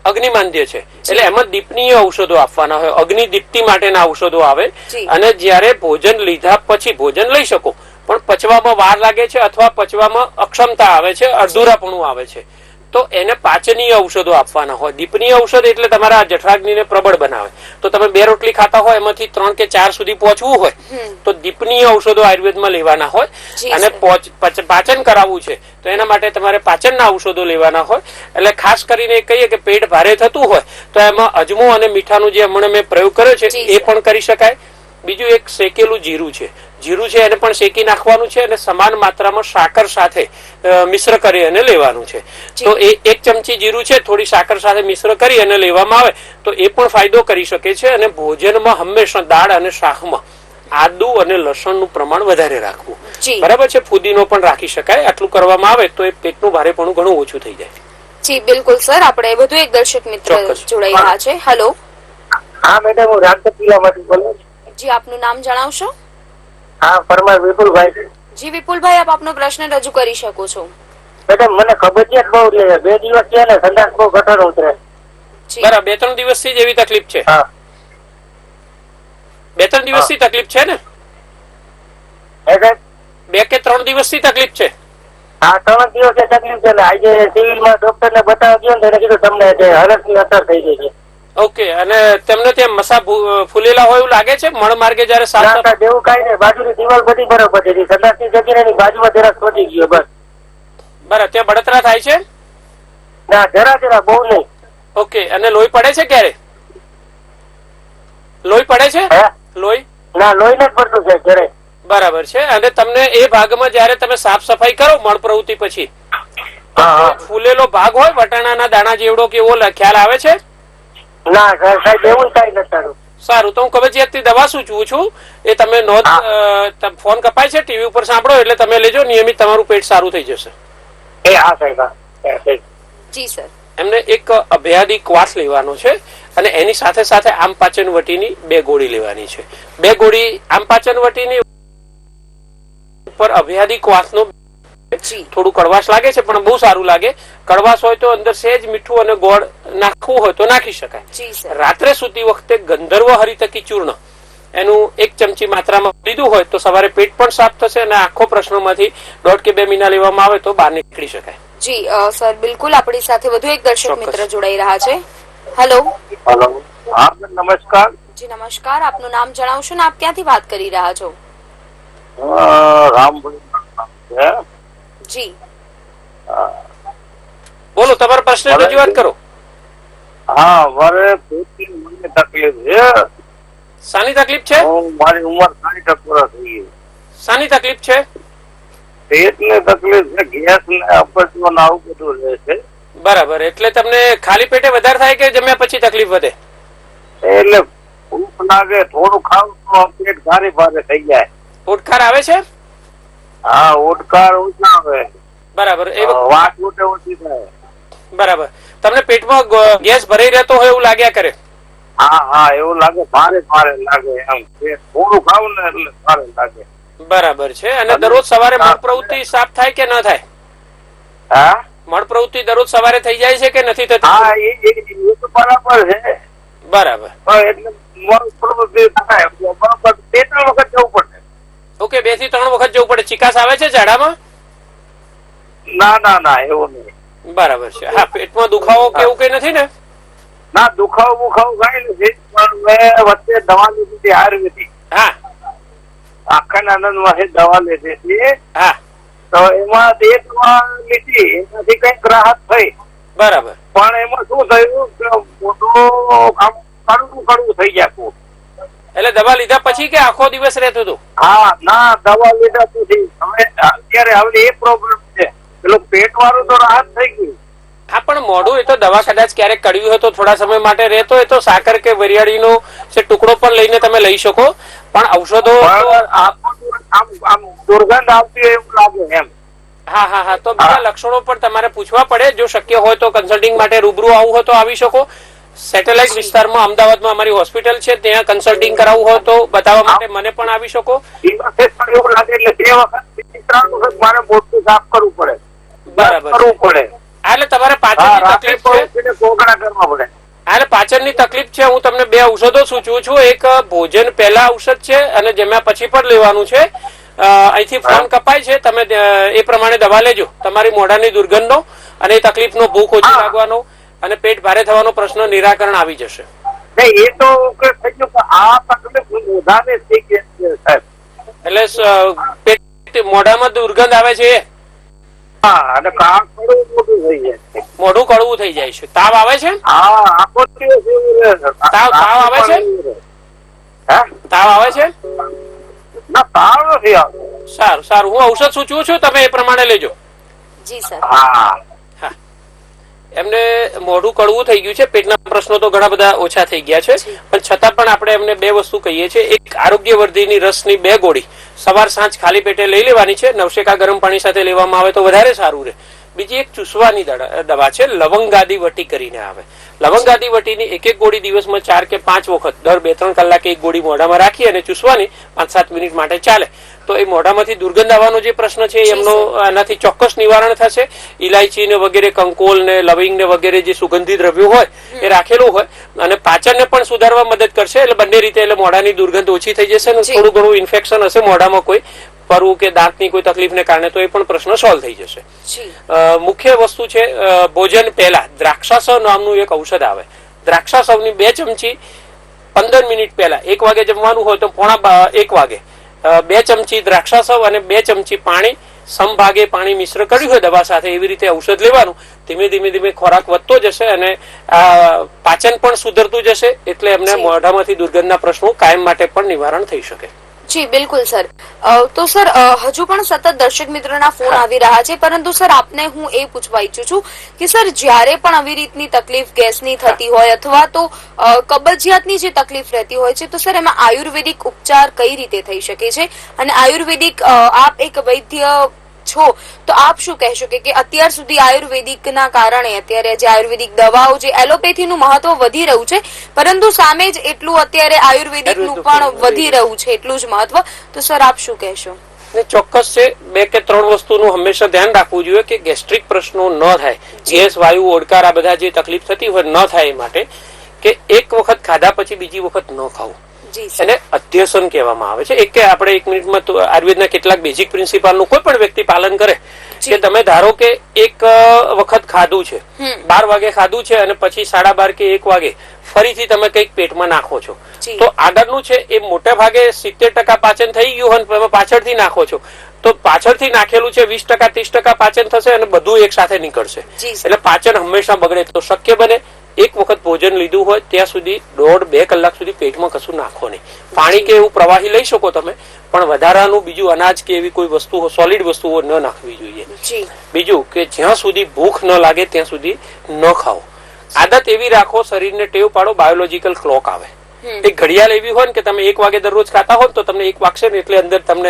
અગ્નિમાંદ્ય છે, એટલે એમાં દીપનીય ઔષધો આપવાના હોય. અગ્નિ દીપ્તિ માટેના ઔષધો આવે, અને જયારે ભોજન લીધા પછી ભોજન લઈ શકો, પણ પચવામાં વાર લાગે છે અથવા પચવામાં અક્ષમતા આવે છે, અડધુરાપણું આવે છે, તો એને પાચનીય ઔષધો આપવાના હોય. દીપનીય ઔષધ એટલે તમારા જઠરાગ્નિને પ્રબળ બનાવે. તો તમે 2 રોટલી ખાતા હોય એમાંથી 3 કે 4 સુધી પહોંચવું હોય તો દીપનીય ઔષધો આયુર્વેદમાં લેવાના હોય. અને પાચન કરાવવું છે તો એના માટે તમારે પાચનના ઔષધો લેવાના હોય. એટલે ખાસ કરીને કહીએ કે પેટ ભારે થતું હોય તો એમાં અજમો અને મીઠાનું જે હમણાં મેં પ્રયોગ કર્યો છે એ પણ કરી શકાય. બીજું એક શેકેલું જીરું છે, એને પણ શેકી નાખવાનું છે, અને સમાન માત્રામાં સાકર સાથે મિશ્ર કરી અને લેવાનું છે. તો એ 1 ચમચી જીરું છે, થોડી સાકર સાથે મિશ્ર કરી અને લેવામાં આવે તો એ પણ ફાયદો કરી શકે છે. અને ભોજનમાં હંમેશા દાળ અને શાકમાં આદુ અને લસણનું પ્રમાણ વધારે રાખવું. બરાબર છે? ફુદીનો પણ રાખી શકાય. આટલું કરવામાં આવે તો એ પેટનું ભારેપણું ઘણું ઓછું થઈ જાય. જી બિલકુલ સર. આપણે વધુ એક દર્શક મિત્ર જોડાઈ રહ્યા છે. હેલો. હા મેડમ, હું રાજકોટમાંથી બોલું છું. જી આપનું નામ જણાવશો? હા, પરમાર વિપુલભાઈ. જી વિપુલભાઈ, આપ આપનો પ્રશ્ન રજૂ કરી શકો છો. મેડમ, મને કબજિયાત બહુ લે છે. 2 દિવસ થયા ને સંડાસ બહુ ઘટાડો ઉતરે. બરાબર, 2-3 દિવસથી જ એવી તકલીફ છે? હા, 2-3 દિવસથી તકલીફ છે ને? 2 કે 3 દિવસથી તકલીફ છે? હા, 3 દિવસથી તકલીફ છે. આજે સિવિલમાં ડોક્ટરને બતાવવા ગયો ને એને કીધું તમને હરસની અસર થઈ ગઈ છે. ઓકે, અને તમને ત્યાં મસા ફૂલેલા હોય એવું લાગે છે મળ માર્ગે જયારે સાફ એવું કઈ નહીં, બાજુની દિવાલ બધી બરોબર છે, સંડાસની જગ્યાની બાજુમાં જરાક ખોટી ગયો બસ. બરાબર, ત્યાં બળતરા થાય છે? ના, જરા બહુ નહીં. ઓકે, અને લોહી પડે છે ક્યારે? લોહી પડે છે? લોહી? ના, લોહી નથી પડતું છે ક્યારે. બરાબર છે. અને તમને એ ભાગમાં જયારે તમે સાફ સફાઈ કરો મળ પ્રવૃત્તિ પછી ફૂલેલો ભાગ હોય વટાણાના દાણા જેવડો કે એવો ખ્યાલ આવે છે? ના સાહેબ એવું કઈ નથી. સારું, તો હું કબજિયાતની દવા સૂચવું છું, એ તમે નોંધ. ફોન કપાય છે, ટીવી ઉપર સાંભળો એટલે તમે લેજો, નિયમિત તમારું પેટ સારું થઈ જશે. હા સાહેબ. જી સર. એમને એક અભ્યાદી ક્વાસ લેવાનો છે અને એની સાથે સાથે આમ પાચન વટીની 2 ગોળી લેવાની છે. 2 ગોળી આમ પાચન વટીની ઉપર અભ્યાદી ક્વાસનો થોડું કડવાશ લાગે છે પણ બહુ સારું લાગે. કડવાશ હોય તો અંદર સહેજ મીઠું અને ગોળ નાખવું હોય તો નાખી શકાય. રાત્રે સૂતી વખતે ગંધર્વ હરિતકી ચૂર્ણ એનું 1 ચમચી માત્રામાં લીધું હોય તો સવારે પેટ પણ સાફ થશે અને આખો પ્રશ્નોમાંથી 1.5 કે 2 મહિના લેવામાં આવે તો બહાર નીકળી શકાય. જી સર, બિલકુલ. આપણી સાથે વધુ એક દર્શક મિત્ર જોડાઈ રહ્યા છે. હેલો. હા નમસ્કાર. જી નમસ્કાર. આપનું નામ જણાવશો ને આપ ક્યાંથી વાત કરી રહ્યા છો? રામભાઈ. જી બોલો, તમારો પ્રશ્ન રજૂઆત કરો. હા, મારે પેટની તકલીફ છે. શાની તકલીફ છે? મારી ઉંમર 60 વર્ષ થઈ ગઈ. શાની તકલીફ છે? પેટની તકલીફ છે, ગેસ ને અપચો આવું બધું રહે છે. બરાબર. એટલે તમને ખાલી પેટે વધારે થાય કે જમ્યા પછી તકલીફ વધે? એટલે ભૂખ લાગે, થોડું ખાવ તો પેટ ભારે ભારે થઈ જાય. ઓડકાર આવે છે? હા, ઓડકાર ઓછા આવે. બરાબર. વાત ઓછી થાય. બરાબર. તમને પેટમાં ગેસ ભરાઈ રહેતો હોય એવું લાગ્યા કરે? હા, એવું લાગે, ભારે ભારે લાગે. એમ થોડું ખાવ ને એટલે ભારે લાગે. બરાબર છે. અને દરરોજ સવારે મળ પ્રવૃત્તિ સાફ થાય કે ન થાય? હા, મળ પ્રવૃત્તિ દરરોજ સવારે થઈ જાય છે કે નથી થતી? હા, એ તો બરાબર છે. બરાબર. એટલે મળ પ્રવૃત્તિ થાય બરાબર 2-3 વખત જવું પડે. ઓકે, 2 થી 3 વખત જવું પડે. ચિકાસ આવે છે ઝાડામાં? ના એવું નહીં. બરાબર છે. હા, પેટમાં દુખાવો કે એવું કઈ નથી ને? ના, દુખાવો કઈ નથી, પણ મેં વચ્ચે દવા લીધી હતી આયુર્વેદિક. હા, આખા આનંદ માંથી દવા લીધી હતી. હા, તો એમાં 2 દવા લીધી, એમાંથી કઈક રાહત થઈ. બરાબર. પણ એમાં શું થયું કે મોટું આમ કડવું થઈ ગયા. એટલે દવા લીધા પછી કે આખો દિવસ રહેતું હતું? હા, ના, દવા લીધા પછી હવે અત્યારે હવે એ પ્રોબ્લેમ છે. પેલું પેટ વાળું તો રાહત થઈ ગયું. હા, પણ મોઢું એ તો દવા કદાચ ક્યારેક કડવી હોય તો થોડા સમય માટે રહેતો એ તો સાકર કે વરિયાળીનો ટુકડો પણ લઈને તમે લઈ શકો. પણ ઔષધો આમ દુર્ગંધ આવતી એવું લાગે એમ. હા, તો બીજા લક્ષણો પણ તમારે પૂછવા પડે. જો શક્ય હોય તો કન્સલ્ટિંગ માટે રૂબરૂ આવવું હોય તો આવી શકો. સેટેલાઇટ વિસ્તારમાં અમદાવાદમાં અમારી હોસ્પિટલ છે, ત્યાં કન્સલ્ટિંગ કરાવવું હોય તો બતાવવા માટે મને પણ આવી શકો. એવું લાગે એટલે 2 વખત 3 વખત મારે મોટું સાફ કરવું પડે. બરાબર કરવું પડે. એટલે તમારે પાચનની તકલીફ છે? કોગળા કરવા પડે. એટલે પાચનની તકલીફ છે. હું તમને 2 ઔષધો સૂચવું છું. એક ભોજન પહેલા ઔષધ છે અને જમ્યા પછી પણ લેવાનું છે. અહીંથી ફોન કપાય છે, તમે એ પ્રમાણે દવા લેજો. તમારી મોઢાની દુર્ગંધનો અને એ તકલીફનો ભૂખ ઓછી લાગવાનો અને પેટ ભારે થવાનો પ્રશ્ન નિરાકરણ આવી જશે. એ તો થઈ ગયું, આ તકલીફ વધારે થઈ ગઈ સાહેબ. એટલે પેટ મોઢામાં દુર્ગંધ આવે છે? હા, અને મોઢું કડવું થઈ જાય છે. તાવ આવે છે? હા, આખો દિવસ તાવ આવે છે? તાવ આવે છે? ના, તાવ નથી આવતો. સારું, હું ઔષધ સૂચવું છું, તમે એ પ્રમાણે લેજો. જી સર. હા, એમને મોઢું કડવું થઈ ગયું છે. પેટના પ્રશ્નો તો ઘણા બધા ઓછા થઈ ગયા છે, પણ છતાં પણ આપણે એમને 2 વસ્તુ કહીએ છીએ. એક આરોગ્યવર્ધિની રસની 2 ગોળી સવાર સાંજ ખાલી પેટે લઈ લેવાની છે. નવશેકા ગરમ પાણી સાથે લેવામાં આવે તો વધારે સારું રહે. બીજી એક ચૂસવાની દવા છે, લવંગાદી વટી કરીને આવે. લવંગાદી વટીની 1 ગોળી દિવસમાં 4 કે 5 વખત દર 2-3 કલાકે 1 ગોળી મોઢામાં રાખી અને ચૂસવાની 5-7 મિનિટ માટે ચાલે તો એ મોઢામાંથી દુર્ગંધ આવવાનો જે પ્રશ્ન છે એમનો આનાથી ચોક્કસ નિવારણ થશે. ઇલાયચી ને વગેરે, કંકોલ ને લવિંગ ને વગેરે જે સુગંધી દ્રવ્યો હોય એ રાખેલું હોય અને પાચનને પણ સુધારવા મદદ કરશે. એટલે બંને રીતે એટલે મોઢાની દુર્ગંધ ઓછી થઈ જશે અને થોડું ઘણું ઇન્ફેક્શન હશે મોઢામાં કોઈ પરવું કે દાંતની કોઈ તકલીફને કારણે તો એ પણ પ્રશ્ન સોલ્વ થઈ જશે. મુખ્ય વસ્તુ છે ભોજન પહેલા દ્રાક્ષાસવ નામનું એક ઔષધ આવે. દ્રાક્ષાસવની 2 ચમચી 15 મિનિટ પહેલા, 1 વાગે જમવાનું હોય તો 1:45 વાગે 2 ચમચી દ્રાક્ષાસવ અને 2 ચમચી પાણી સમભાગે પાણી મિશ્ર કર્યું હોય દવા સાથે એવી રીતે ઔષધ લેવાનું. ધીમે ખોરાક વધતો જશે અને પાચન પણ સુધરતું જશે. એટલે એમને મોઢામાંથી દુર્ગંધના પ્રશ્નો કાયમ માટે પણ નિવારણ થઈ શકે. જી બિલકુલ સર. તો સર હજુ પણ સતત દર્શક મિત્રોના ફોન આવી રહ્યા છે, પરંતુ સર આપને હું એ પૂછવા ઈચ્છું છું કે સર જ્યારે પણ આવી રીતની તકલીફ ગેસની થતી હોય અથવા તો કબજિયાતની જે તકલીફ રહેતી હોય છે, તો સર એમાં આયુર્વેદિક ઉપચાર કઈ રીતે થઈ શકે છે? અને આયુર્વેદિક આપ એક વૈદ્ય છો તો આપ શું કહેશો કે અત્યાર સુધી આયુર્વેદિક ના કારણે અત્યારે જે આયુર્વેદિક દવાઓ જે એલોપેથી નું મહત્વ વધી રહ્યું છે, પરંતુ સામે જ એટલું અત્યારે આયુર્વેદિક નું પણ વધી રહ્યું છે એટલું જ મહત્વ, તો સર આપ શું કહેશો? ચોક્કસ છે. 2 કે 3 વસ્તુનું હંમેશા ધ્યાન રાખવું જોઈએ કે ગેસ્ટ્રિક પ્રશ્નો ન થાય, ગેસ, વાયુ, ઓડકાર, આ બધા જે તકલીફ થતી હોય ન થાય એ માટે કે એક વખત ખાધા પછી બીજી વખત ન ખાવું, એને અધ્યસન કહેવામાં આવે છે. કે આપણે 1 મિનિટમાં આયુર્વેદના કેટલાક બેઝિક પ્રિન્સિપાલનું કોઈ પણ વ્યક્તિ પાલન કરે કે તમે ધારો કે એક વખત ખાધું છે, 12 વાગે ખાધું છે અને પછી 12:30 કે 1 વાગે ફરીથી તમે કંઈક પેટમાં નાખો છો, તો આગળનું છે એ મોટા ભાગે 70% પાચન થઈ ગયું હોય, તમે પાછળથી નાખો છો તો પાછળથી નાખેલું છે 20% 30% પાચન થશે અને બધું એક સાથે નીકળશે, એટલે પાચન હંમેશા બગડે. તો શક્ય બને એક વખત ભોજન લીધું હોય ત્યાં સુધી 1.5-2 કલાક સુધી પેટમાં કશું નાખો નહીં. પાણી કે એવું પ્રવાહી લઈ શકો તમે, પણ વધારાનું બીજું અનાજ કે એવી કોઈ વસ્તુ, સોલિડ વસ્તુઓ ન નાખવી જોઈએ. બીજું કે જ્યાં સુધી ભૂખ ન લાગે ત્યાં સુધી ન ખાઓ. આદત એવી રાખો, શરીરને ટેવ પાડો, બાયોલોજીકલ ક્લોક આવે. એક ઘડિયાળ એવી હોય ને કે તમે 1 વાગે દરરોજ ખાતા હો તો તમને 1 વાગશે ને એટલે અંદર તમને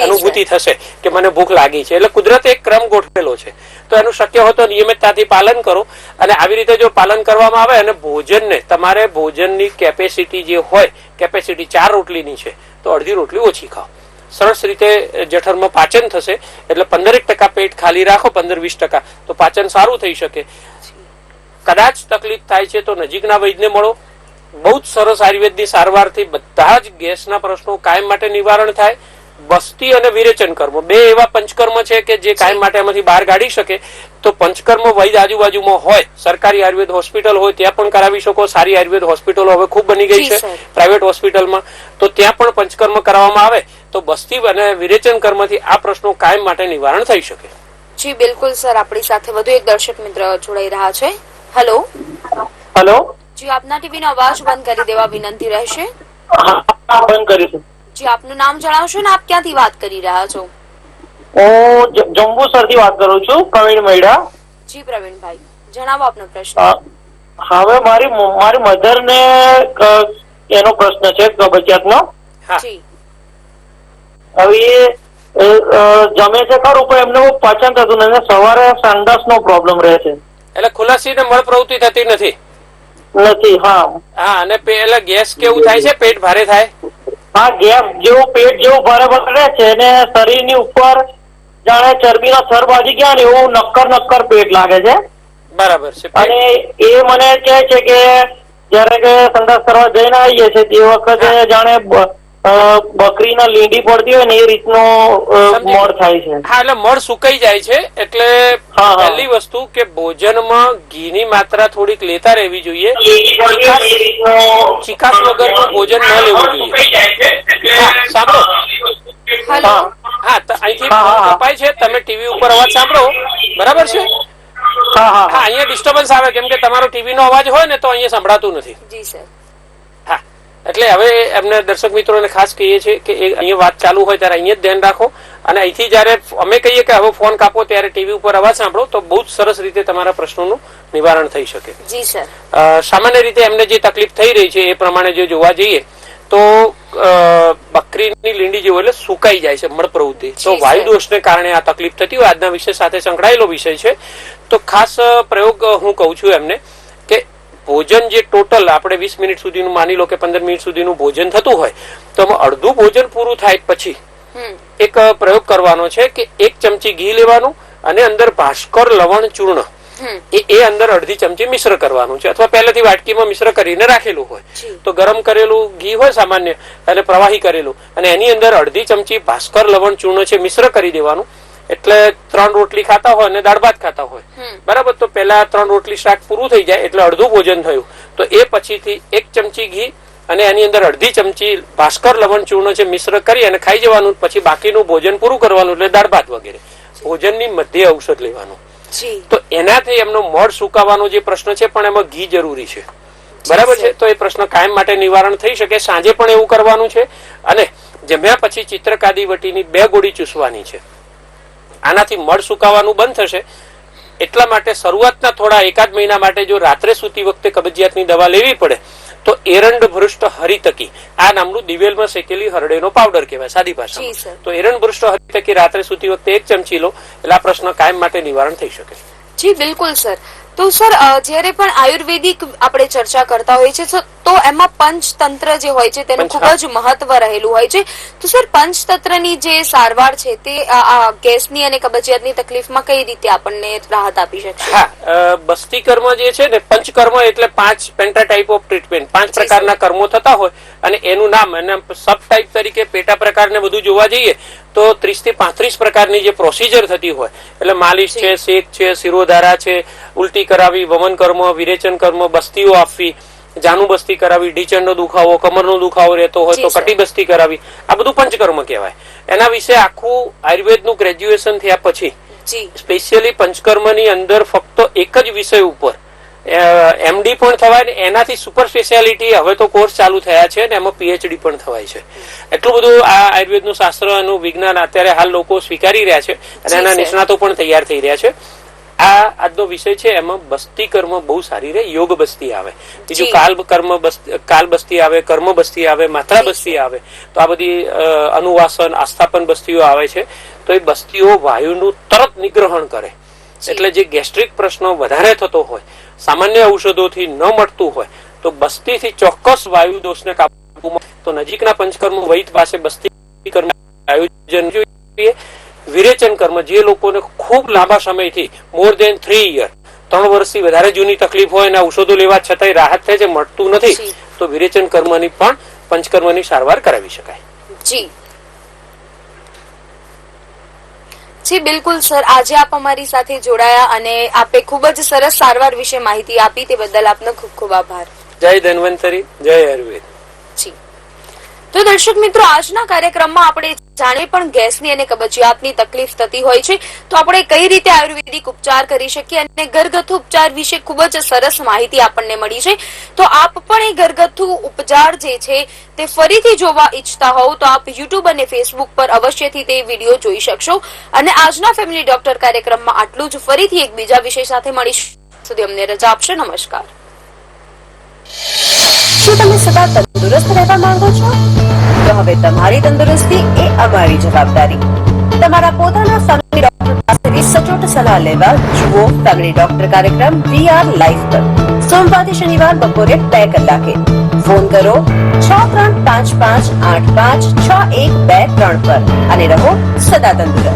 અનુભૂતિ થશે કે મને ભૂખ લાગી છે. એટલે કુદરતે એક ક્રમ ગોઠવેલો છે, તો એનું શક્ય હોય તો નિયમિતતાથી પાલન કરો. અને આવી રીતે જો પાલન કરવામાં આવે અને ભોજનને, તમારે ભોજનની કેપેસિટી જે હોય, કેપેસિટી 4 રોટલીની છે તો અડધી રોટલી ઓછી ખાઓ, સરસ રીતે જઠરમાં પાચન થશે. એટલે 15% પેટ ખાલી રાખો, 15-20%, તો પાચન સારું થઈ શકે. કદાચ તકલીફ થાય છે તો નજીકના વૈદ્યને મળો. બહુ જ સરસ આયુર્વેદની સારવારથી બધા જ ગેસના પ્રશ્નો કાયમ માટે નિવારણ થાય. બસ્તી અને વિરેચન કર્મ 2 એવા પંચકર્મ છે કે જે કાયમ માટે એમાંથી બહાર કાઢી શકે. તો પંચકર્મ વૈદ્ય આજુબાજુમાં હોય, સરકારી આયુર્વેદ હોસ્પિટલ હોય ત્યાં પણ કરાવી શકો. સારી આયુર્વેદ હોસ્પિટલો હવે ખૂબ બની ગઈ છે પ્રાઇવેટ હોસ્પિટલમાં, તો ત્યાં પણ પંચકર્મ કરવામાં આવે તો બસ્તી અને વિરેચન કર્મથી આ પ્રશ્નો કાયમ માટે નિવારણ થઈ શકે. જી બિલકુલ સર. આપણી સાથે વધુ એક દર્શક મિત્ર જોડાઈ રહ્યા છે. હેલો. જી આપના ટીવી નો અવાજ બંધ કરી દેવા વિનંતી રહેશે. બંધ કરીશું. જી આપનું નામ જણાવશો ને આપ ક્યાંથી વાત કરી રહ્યા છો? હું જંબુસર થી વાત કરું છું, પ્રવીણ મૈડા. જી પ્રવીણભાઈ, જણાવો આપનો પ્રશ્ન. હવે મારી મધર ને એનો પ્રશ્ન છે કબજિયાતનો. હવે જમે છે ખરું પણ એમને પાચન થતું નથી, સવારે સંડાસ નો પ્રોબ્લેમ રહે છે. એટલે ખુલાસીને મળ પ્રવૃત્તિ થતી નથી. હા. અને પેલા ગેસ કેવું થાય છે, પેટ ભારે થાય? હા, ગેસ જેવું, પેટ જેવું ભારે રહે છે અને શરીરની ઉપર જાણે ચરબીના થર બાજી ગયા ને એવું નક્કર પેટ લાગે છે. બરાબર છે. અને એ મને કહે છે કે જયારે કે સંડાસ કરવા જઈને આવીએ છીએ તે વખતે જાણે બકરીના લીંડી પડતી હોય ને એ રીતનો મળ થાય છે. હા, એટલે મળ સુકાઈ જાય છે. એટલે પહેલી વસ્તુ કે ભોજનમાં ઘીની માત્રા થોડીક લેતા રહેવી જોઈએ. ચીકાશ વગરનું ભોજન ન લેવું જોઈએ. સાંભળો, હા, અહીંથી કપાય છે, તમે ટીવી ઉપર અવાજ સાંભળો, બરાબર છે? હા, અહીંયા ડિસ્ટર્બન્સ આવે કેમ કે તમારો ટીવી નો અવાજ હોય ને તો અહીંયા સંભળાતું નથી. હા, એટલે હવે એમને દર્શક મિત્રોને ખાસ કહીએ છીએ કે અહીંયા વાત ચાલુ હોય ત્યારે અહીંયા જ ધ્યાન રાખો. અને અહીંથી જયારે અમે કહીએ કે હવે ફોન કાપો ત્યારે ટીવી ઉપર અવાજ સાંભળો તો બહુ જ સરસ રીતે તમારા પ્રશ્નોનું નિવારણ થઈ શકે. જી સર. સામાન્ય રીતે એમને જે તકલીફ થઈ રહી છે એ પ્રમાણે જો જોવા જઈએ તો બકરીની લીંડી જેવું એટલે સુકાઈ જાય છે મળ પ્રવૃત્તિ. તો વાયુ દોષને કારણે આ તકલીફ થતી હોય. આજના વિષય સાથે સંકળાયેલો વિષય છે. તો ખાસ પ્રયોગ હું કહું છું એમને કે ભોજન જે ટોટલ આપણે 20 મિનિટ સુધીનું માની લો કે 15 મિનિટ સુધીનું ભોજન થતું હોય તો અડધું ભોજન પૂરું થાય પછી એક પ્રયોગ કરવાનો છે કે 1 ચમચી ઘી લેવાનું અને અંદર ભાસ્કર લવણ ચૂર્ણ એ અંદર અડધી ચમચી મિશ્ર કરવાનું છે, અથવા પહેલેથી વાટકીમાં મિશ્ર કરીને રાખેલું હોય તો ગરમ કરેલું ઘી હોય સામાન્ય એટલે પ્રવાહી કરેલું, અને એની અંદર અડધી ચમચી ભાસ્કર લવણ ચૂર્ણ છે મિશ્ર કરી દેવાનું. એટલે 3 રોટલી ખાતા હોય અને દાળ ભાત ખાતા હોય, બરાબર, તો પેલા 3 રોટલી શાક પૂરું થઈ જાય એટલે અડધું ભોજન થયું. તો એ પછીથી 1 ચમચી ઘી અને એની અંદર અડધી ચમચી ભાસ્કર લવણ ચૂર્ણ છે મિશ્ર કરી અને ખાઈ જવાનું. પછી બાકીનું ભોજન પૂરું કરવાનું, એટલે દાળ ભાત વગેરે. ભોજનની મધ્ય ઔષધ લેવાનું. તો એનાથી એમનો મળ સુકાવાનો જે પ્રશ્ન છે પણ એમાં ઘી જરૂરી છે, બરાબર છે. તો એ પ્રશ્ન કાયમ માટે નિવારણ થઈ શકે. સાંજે પણ એવું કરવાનું છે. અને જમ્યા પછી ચિત્રકાદી વટીની 2 ગોળી ચૂસવાની છે. આનાથી મળ સુકાવાનું બંધ થશે. એટલા માટે શરૂઆતના થોડા 1-8 મહિના માટે જો રાત્રે સૂતી વખતે કબજિયાતની દવા લેવી પડે તો એરંડ ભૃષ્ટ હરિતકી આ નામનું દિવેલમાં શેકેલી હરડેનો પાવડર કહેવાય સાદી ભાષામાં. તો એરંડ ભૃષ્ટ હરિતકી રાત્રે સૂતી વખતે 1 ચમચી લો એટલે આ પ્રશ્ન કાયમ માટે નિવારણ થઈ શકે. જી બિલકુલ સર. તો સર જ્યારે પણ આયુર્વેદિક આપણે ચર્ચા કરતા હોય છે તો એમાં પંચતંત્ર જે હોય છે તેનું ખૂબ જ મહત્વ રહેલું હોય છે. તો સર પંચતંત્રની જે સારવાર છે તે ગેસની અને કબજિયાતની તકલીફમાં કઈ રીતે આપણને રાહત આપી શકશે? હા, બસ્તી કર્મ જે છે ને, પંચકર્મ એટલે 5 પેન્ટા ટાઈપ ઓફ ટ્રીટમેન્ટ, 5 પ્રકારના કર્મો થતા હોય અને એનું નામ અને સબ ટાઈપ તરીકે પેટા પ્રકારને બધું જોવા જઈએ તો 30 થી 35 પ્રકારની જે પ્રોસિજર થતી હોય એટલે માલિશ છે, શેક છે, શિરોધારા છે, ઉલટી કરાવી, વમન કર્મ, વિરેચન કર્મ, બસ્તીઓ આપવી, જાનું બસ્તી કરાવી, ઢીચણનો દુખાવો, કમરનો દુખાવો રહેતો હોય તો કટી બસ્તી કરાવી, આ બધું પંચકર્મ કહેવાય. એના વિશે આખું આયુર્વેદનું ગ્રેજ્યુએશન થયા પછી સ્પેશિયલી પંચકર્મની અંદર ફક્ત એક જ વિષય ઉપર એમડી પણ થવાય ને એનાથી સુપર સ્પેશિયાલિટી હવે તો કોર્સ ચાલુ થયા છે ને એમાં પીએચડી પણ થવાય છે. એટલું બધું આ આયુર્વેદનું શાસ્ત્ર અને વિજ્ઞાન અત્યારે હાલ લોકો સ્વીકારી રહ્યા છે અને એના નિષ્ણાતો પણ તૈયાર થઈ રહ્યા છે. આ આજનો વિષય છે એમાં બસ્તી કર્મ બહુ સારી રહે. યોગ બસ્તી આવે, બીજું કાલ બસ્તી આવે, કર્મ બસ્તી આવે, માત્રા બસ્તી આવે. તો આ બધી અનુવાસન આસ્થાપન બસ્તીઓ આવે છે. તો એ બસ્તીઓ વાયુનું તરત નિગ્રહણ કરે. એટલે જે ગેસ્ટ્રિક પ્રશ્નો વધારે થતો હોય, સામાન્ય ઔષધોથી ન મળતું હોય તો બસ્તીથી ચોક્કસ વાયુ દોષને કાબૂમાં તો નજીકના પંચકર્મ વૈદ પાસે બસ્તી કર્મ આયોજન જોઈએ. વિરેચન કર્મ જે લોકોને ખૂબ લાંબા સમયથી મોર દેન 3 યર 3 વર્ષથી વધારે જૂની તકલીફ હોય અને ઔષધો લેવા છતાંય રાહત થાય છે, મળતું નથી, તો વિરેચન કર્મની પણ પંચકર્મની સારવાર કરાવી શકાય. જી જી બિલકુલ સર. આજે આપ અમારી સાથે જોડાયા અને આપે ખૂબ જ સરસ સારવાર વિશે માહિતી આપી તે બદલ આપનો ખૂબ ખૂબ આભાર. જય ધન્વંતરી, જય આયુર્વેદ. જી તો દર્શક મિત્રો, આજના કાર્યક્રમમાં આપણે જાણે પણ ગેસની અને કબજિયાતની તકલીફ થતી હોય છે તો આપણે કઈ રીતે આયુર્વેદિક ઉપચાર કરી શકીએ અને ઘરગથ્થુ ઉપચાર વિશે ખૂબ જ સરસ માહિતી આપણને મળી છે. તો આપ પણ એ ઘરગથ્થુ ઉપચાર જે છે તે ફરીથી જોવા ઈચ્છતા હોવ તો આપ યુટ્યુબ અને ફેસબુક પર અવશ્યથી તે વિડીયો જોઈ શકશો. અને આજના ફેમિલી ડોક્ટર કાર્યક્રમમાં આટલું જ. ફરીથી એક બીજા વિષય સાથે મળીશું. સુધી અમને રજા આપશો. નમસ્કાર. શું તમે સદા તંદુરસ્ત રહેવા માંગો છો? તો હવે તમારી તંદુરસ્તી એ અમારી જવાબદારી. તમારા પોતાના ફેમિલી ડોક્ટર પાસેથી સચોટ સલાહ લેવા જુઓ ફેમિલી ડોક્ટર કાર્યક્રમ VR લાઈવ પર સોમવારથી શનિવાર બપોરે 2 કલાકે. ફોન કરો 6355856123 પર અને રહો સદા તંદુરસ્ત.